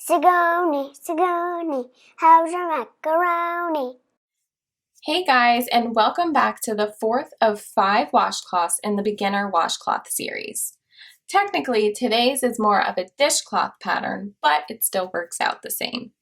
Sigoni, Sigoni, how's your macaroni? Hey guys, and welcome back to the fourth of 5 washcloths in the Beginner Washcloth Series. Technically, today's is more of a dishcloth pattern, but it still works out the same.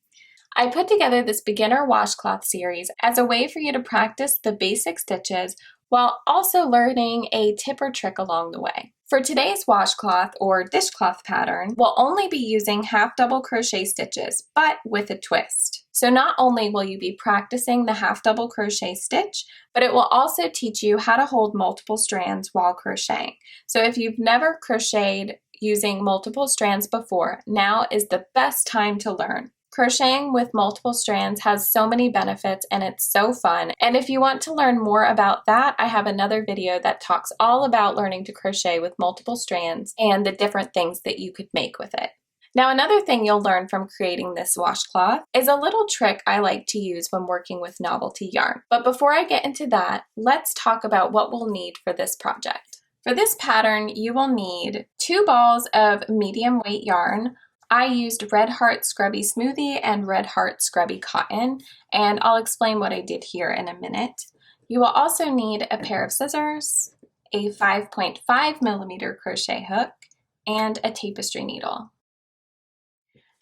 I put together this Beginner Washcloth Series as a way for you to practice the basic stitches while also learning a tip or trick along the way. For today's washcloth or dishcloth pattern, we'll only be using half double crochet stitches, but with a twist. So not only will you be practicing the half double crochet stitch, but it will also teach you how to hold multiple strands while crocheting. So if you've never crocheted using multiple strands before, now is the best time to learn. Crocheting with multiple strands has so many benefits and it's so fun. And if you want to learn more about that, I have another video that talks all about learning to crochet with multiple strands and the different things that you could make with it. Now, another thing you'll learn from creating this washcloth is a little trick I like to use when working with novelty yarn. But before I get into that, let's talk about what we'll need for this project. For this pattern, you will need 2 balls of medium weight yarn. I used Red Heart Scrubby Smoothie and Red Heart Scrubby Cotton, and I'll explain what I did here in a minute. You will also need a pair of scissors, a 5.5mm crochet hook, and a tapestry needle.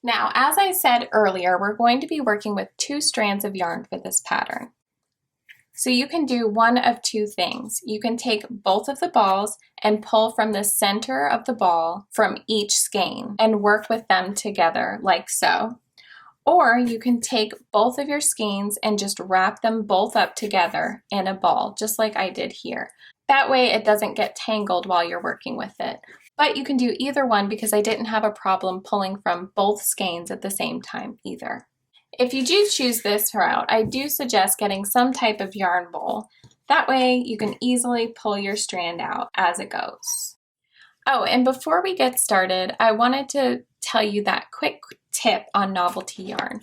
Now, as I said earlier, we're going to be working with 2 strands of yarn for this pattern. So you can do one of 2 things. You can take both of the balls and pull from the center of the ball from each skein and work with them together like so. Or you can take both of your skeins and just wrap them both up together in a ball, just like I did here. That way it doesn't get tangled while you're working with it. But you can do either one because I didn't have a problem pulling from both skeins at the same time either. If you do choose this route, I do suggest getting some type of yarn bowl. That way you can easily pull your strand out as it goes. Oh, and before we get started, I wanted to tell you that quick tip on novelty yarn.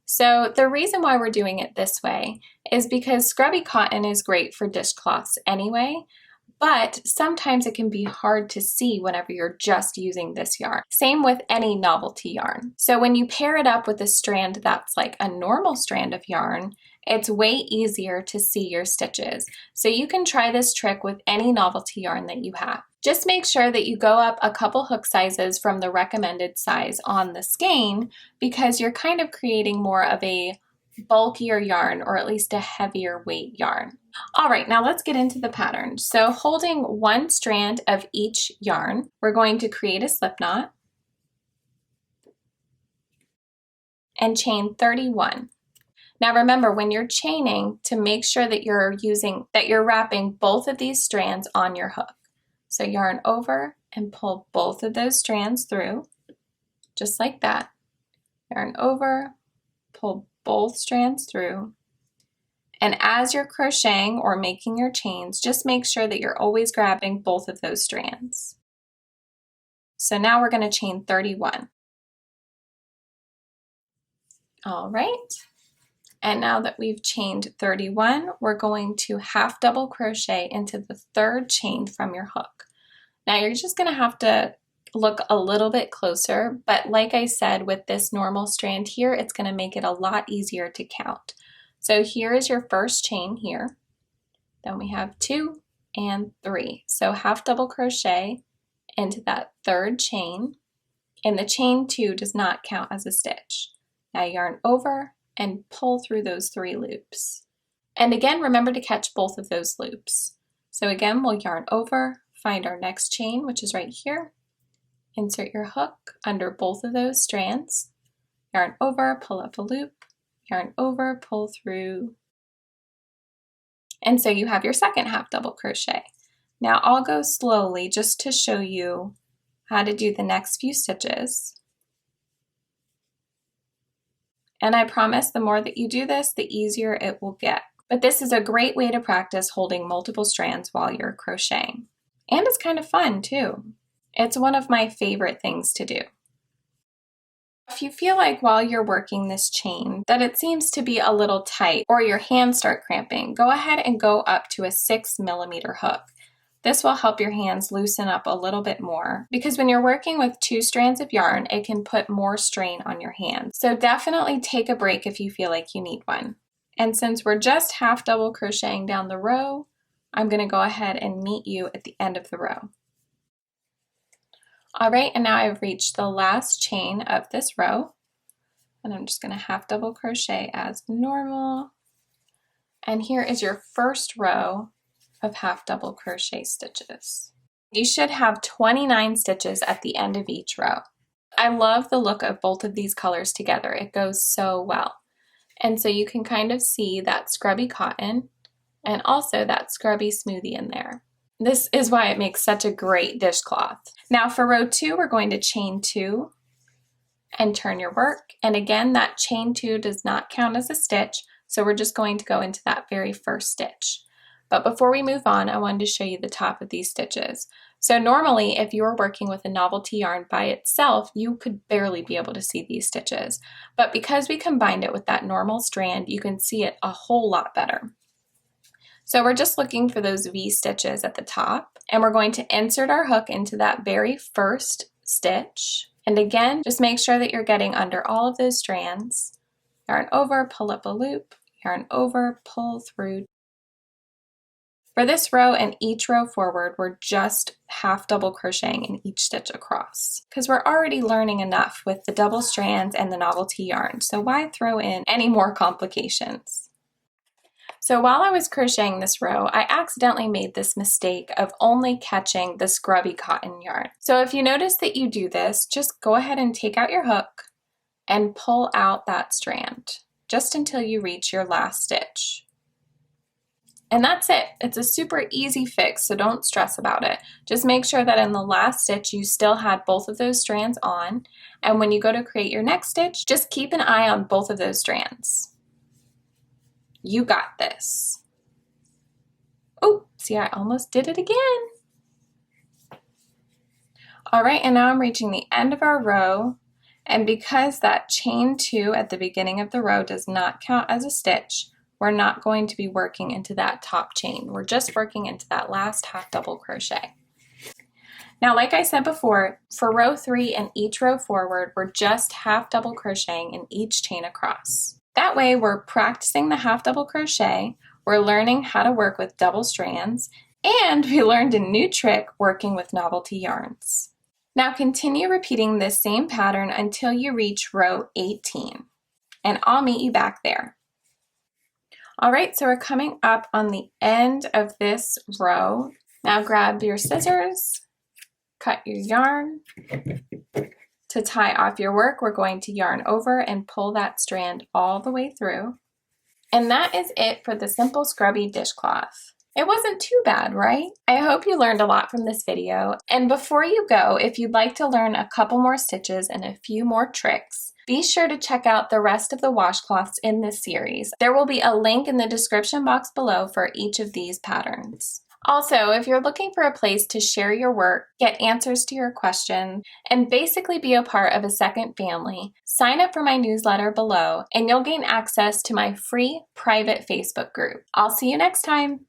So the reason why we're doing it this way is because scrubby cotton is great for dishcloths anyway, but sometimes it can be hard to see whenever you're just using this yarn. Same with any novelty yarn. So when you pair it up with a strand that's like a normal strand of yarn, it's way easier to see your stitches. So you can try this trick with any novelty yarn that you have. Just make sure that you go up a couple hook sizes from the recommended size on the skein because you're kind of creating more of a bulkier yarn, or at least a heavier weight yarn. All right, now let's get into the pattern. So holding 1 strand of each yarn, we're going to create a slip knot and chain 31. Now remember, when you're chaining, to make sure that you're wrapping both of these strands on your hook. So yarn over and pull both of those strands through, just like that. Yarn over, pull both strands through. And as you're crocheting or making your chains, just make sure that you're always grabbing both of those strands. So now we're going to chain 31. All right. And now that we've chained 31, we're going to half double crochet into the 3rd chain from your hook. Now you're just going to have to look a little bit closer, but like I said, with this normal strand here, it's going to make it a lot easier to count. So here is your first chain here. Then we have 2 and 3. So half double crochet into that 3rd chain, and the chain 2 does not count as a stitch. Now yarn over and pull through those 3 loops. And again, remember to catch both of those loops. So again, we'll yarn over, find our next chain, which is right here. Insert your hook under both of those strands, yarn over, pull up a loop, yarn over, pull through, and so you have your second half double crochet. Now I'll go slowly just to show you how to do the next few stitches. And I promise the more that you do this, the easier it will get. But this is a great way to practice holding multiple strands while you're crocheting. And it's kind of fun too. It's one of my favorite things to do. If you feel like while you're working this chain that it seems to be a little tight or your hands start cramping, go ahead and go up to a 6mm hook. This will help your hands loosen up a little bit more because when you're working with 2 strands of yarn, it can put more strain on your hands. So definitely take a break if you feel like you need one. And since we're just half double crocheting down the row, I'm going to go ahead and meet you at the end of the row. All right, and now I've reached the last chain of this row, and I'm just going to half double crochet as normal. And here is your first row of half double crochet stitches. You should have 29 stitches at the end of each row. I love the look of both of these colors together. It goes so well. And so you can kind of see that scrubby cotton and also that scrubby smoothie in there. This is why it makes such a great dishcloth. Now for row 2, we're going to chain 2 and turn your work. And again, that chain 2 does not count as a stitch, so we're just going to go into that very first stitch. But before we move on, I wanted to show you the top of these stitches. So normally, if you were working with a novelty yarn by itself, you could barely be able to see these stitches. But because we combined it with that normal strand, you can see it a whole lot better. So we're just looking for those V stitches at the top, and we're going to insert our hook into that very first stitch. And again, just make sure that you're getting under all of those strands. Yarn over, pull up a loop, yarn over, pull through. For this row and each row forward, we're just half double crocheting in each stitch across because we're already learning enough with the double strands and the novelty yarn, so why throw in any more complications? So while I was crocheting this row, I accidentally made this mistake of only catching the scrubby cotton yarn. So if you notice that you do this, just go ahead and take out your hook and pull out that strand just until you reach your last stitch. And that's it. It's a super easy fix, so don't stress about it. Just make sure that in the last stitch you still had both of those strands on, and when you go to create your next stitch, just keep an eye on both of those strands. You got this. Oh, see, I almost did it again. All right, and now I'm reaching the end of our row, and because that chain 2 at the beginning of the row does not count as a stitch, we're not going to be working into that top chain. We're just working into that last half double crochet. Now, like I said before, for row 3 and each row forward, we're just half double crocheting in each chain across. That way, we're practicing the half double crochet, we're learning how to work with double strands, and we learned a new trick working with novelty yarns. Now continue repeating this same pattern until you reach row 18, and I'll meet you back there. All right, so we're coming up on the end of this row. Now grab your scissors, cut your yarn. To tie off your work, we're going to yarn over and pull that strand all the way through. And that is it for the Simple Scrubby Dishcloth. It wasn't too bad, right? I hope you learned a lot from this video. And before you go, if you'd like to learn a couple more stitches and a few more tricks, be sure to check out the rest of the washcloths in this series. There will be a link in the description box below for each of these patterns. Also, if you're looking for a place to share your work, get answers to your questions, and basically be a part of a second family, sign up for my newsletter below and you'll gain access to my free private Facebook group. I'll see you next time.